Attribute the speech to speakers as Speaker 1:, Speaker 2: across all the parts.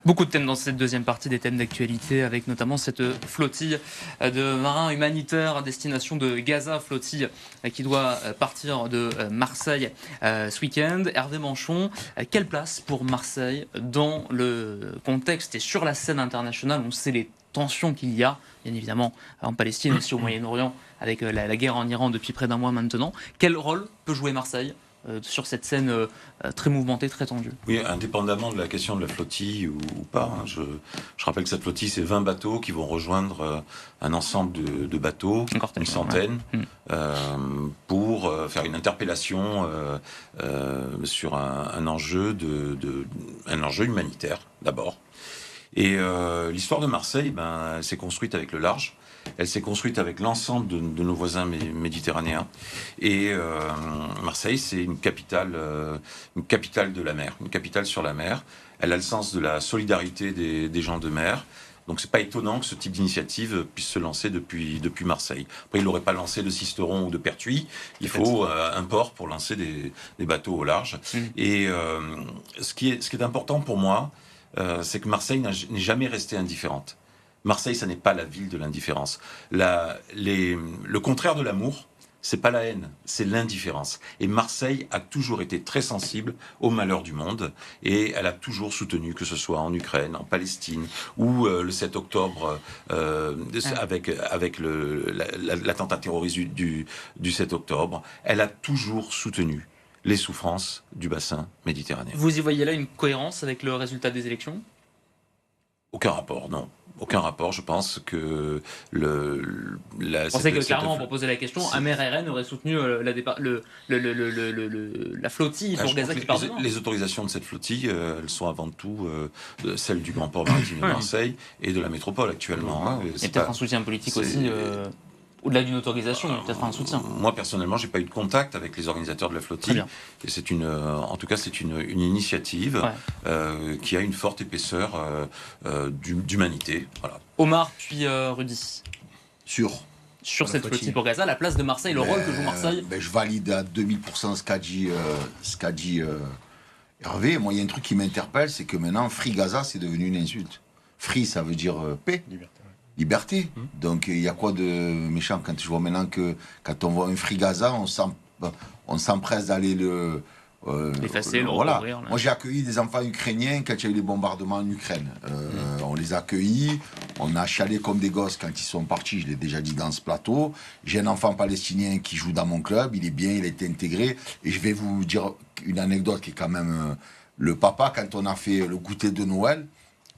Speaker 1: Beaucoup de thèmes dans cette deuxième partie, des thèmes d'actualité, avec notamment cette flottille de marins humanitaires à destination de Gaza, flottille qui doit partir de Marseille ce week-end. Hervé Manchon, quelle place pour Marseille dans le contexte et sur la scène internationale? On sait les tensions qu'il y a, bien évidemment, en Palestine, aussi au Moyen-Orient, avec la guerre en Iran depuis près d'un mois maintenant. Quel rôle peut jouer Marseille sur cette scène très mouvementée, très tendue?
Speaker 2: Oui, indépendamment de la question de la flottille ou pas, hein, je rappelle que cette flottille, c'est 20 bateaux qui vont rejoindre un ensemble de bateaux, une centaine, pour faire une interpellation sur un enjeu un enjeu humanitaire, d'abord. Et l'histoire de Marseille, elle s'est construite avec le large. Elle s'est construite avec l'ensemble de nos voisins méditerranéens. Et Marseille, c'est une capitale de la mer, une capitale sur la mer. Elle a le sens de la solidarité des gens de mer. Donc c'est pas étonnant que ce type d'initiative puisse se lancer depuis Marseille. Après, il n'aurait pas lancé de Sisteron ou de Pertuis. Il faut un port pour lancer des bateaux au large. Et ce qui est important pour moi, c'est que Marseille n'est jamais restée indifférente. Marseille, ça n'est pas la ville de l'indifférence. Le contraire de l'amour, c'est pas la haine, c'est l'indifférence. Et Marseille a toujours été très sensible aux malheurs du monde, et elle a toujours soutenu, que ce soit en Ukraine, en Palestine, ou le 7 octobre, avec l'attentat terroriste du 7 octobre, elle a toujours soutenu les souffrances du bassin méditerranéen.
Speaker 1: Vous y voyez là une cohérence avec le résultat des élections ?
Speaker 2: Aucun rapport, non. Aucun rapport. Je pense que
Speaker 1: Vous pensez que clairement, pour poser la question, Amer RN aurait soutenu la flottille pour Gaza qui part demain.
Speaker 2: Les autorisations de cette flottille, elles sont avant tout celles du Grand Port Maritime de Marseille et de la métropole actuellement.
Speaker 1: Et peut-être un soutien politique aussi. Au-delà d'une autorisation, peut-être un soutien.
Speaker 2: Moi, personnellement, j'ai pas eu de contact avec les organisateurs de la flottille. Et c'est en tout cas, c'est une initiative qui a une forte épaisseur d'humanité. Voilà.
Speaker 1: Omar, puis Rudy.
Speaker 3: Sur
Speaker 1: cette flottille pour Gaza, la place de Marseille, le rôle que joue Marseille.
Speaker 3: Je valide à 2000% ce qu'a dit Hervé. Moi, il y a un truc qui m'interpelle, c'est que maintenant, Free Gaza, c'est devenu une insulte. Free, ça veut dire paix. Liberté. Donc il y a quoi de méchant quand je vois maintenant que quand on voit un Free Gaza, on s'empresse d'aller
Speaker 1: l'effacer,
Speaker 3: voilà. Moi j'ai accueilli des enfants ukrainiens quand il y a eu les bombardements en Ukraine. On les a accueillis, on a chialé comme des gosses quand ils sont partis, je l'ai déjà dit dans ce plateau. J'ai un enfant palestinien qui joue dans mon club, il est bien, il a été intégré. Et je vais vous dire une anecdote qui est quand même... le papa, quand on a fait le goûter de Noël,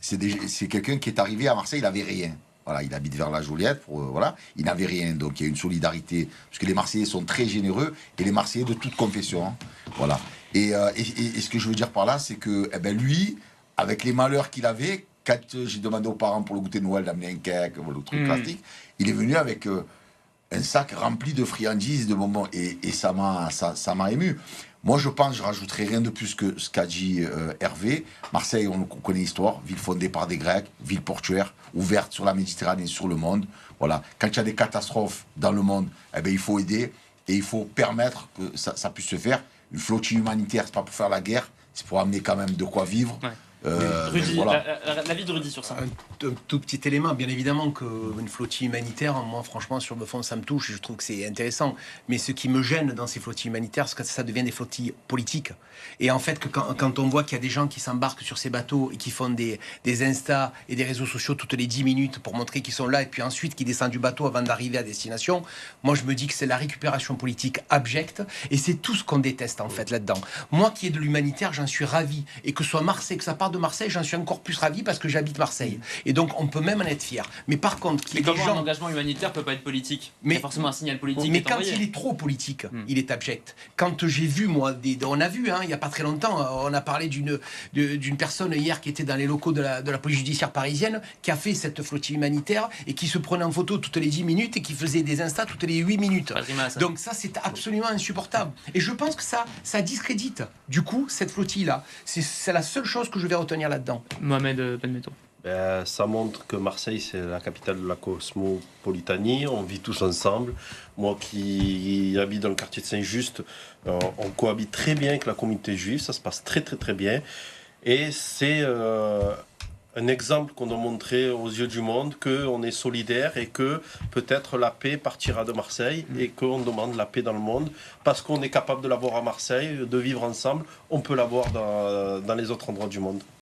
Speaker 3: c'est quelqu'un qui est arrivé à Marseille, il n'avait rien. Voilà, il habite vers la Joliette, il n'avait rien, donc il y a une solidarité, parce que les Marseillais sont très généreux, et les Marseillais de toute confession, hein, voilà. Et ce que je veux dire par là, c'est que lui, avec les malheurs qu'il avait, quand j'ai demandé aux parents pour le goûter de Noël d'amener un cake, le truc classique, il est venu avec un sac rempli de friandises, de bonbons, et ça m'a ému. Moi, je rajouterai rien de plus que ce qu'a dit Hervé. Marseille, on connaît l'histoire, ville fondée par des Grecs, ville portuaire, ouverte sur la Méditerranée, sur le monde. Voilà. Quand il y a des catastrophes dans le monde, il faut aider et il faut permettre que ça puisse se faire. Une flottille humanitaire, c'est pas pour faire la guerre, c'est pour amener quand même de quoi vivre.
Speaker 1: Rudy, voilà. L'avis de Rudy sur ça.
Speaker 4: Un tout petit élément, bien évidemment qu'une flottille humanitaire, moi franchement sur le fond ça me touche, je trouve que c'est intéressant, mais ce qui me gêne dans ces flottilles humanitaires, c'est que ça devient des flottilles politiques. Et en fait, quand on voit qu'il y a des gens qui s'embarquent sur ces bateaux et qui font des Insta et des réseaux sociaux toutes les 10 minutes pour montrer qu'ils sont là, et puis ensuite qui descendent du bateau avant d'arriver à destination, moi je me dis que c'est la récupération politique abjecte, et c'est tout ce qu'on déteste en fait là-dedans. Moi qui ai de l'humanitaire, j'en suis ravi, et que ce soit Marseille, que ça parte de Marseille, j'en suis encore plus ravi parce que j'habite Marseille. Et donc on peut même en être fier. Mais par contre,
Speaker 1: un engagement humanitaire peut pas être politique. Mais forcément un signal politique.
Speaker 4: Mais quand il est trop politique, il est abject. Quand j'ai vu moi, on a vu, il y a pas très longtemps, on a parlé d'une personne hier qui était dans les locaux de la police judiciaire parisienne, qui a fait cette flottille humanitaire et qui se prenait en photo toutes les 10 minutes et qui faisait des instas toutes les 8 minutes. Donc ça c'est absolument insupportable. Et je pense que ça discrédite du coup cette flottille là. C'est la seule chose que je vais retenir là-dedans.
Speaker 1: Mohamed Benmeto.
Speaker 5: Ça montre que Marseille, c'est la capitale de la cosmopolitanie. On vit tous ensemble. Moi qui habite dans le quartier de Saint-Just, on cohabite très bien avec la communauté juive. Ça se passe très très très bien. Et c'est un exemple qu'on doit montrer aux yeux du monde, qu'on est solidaire et que peut-être la paix partira de Marseille et qu'on demande la paix dans le monde parce qu'on est capable de l'avoir à Marseille, de vivre ensemble, on peut l'avoir dans les autres endroits du monde.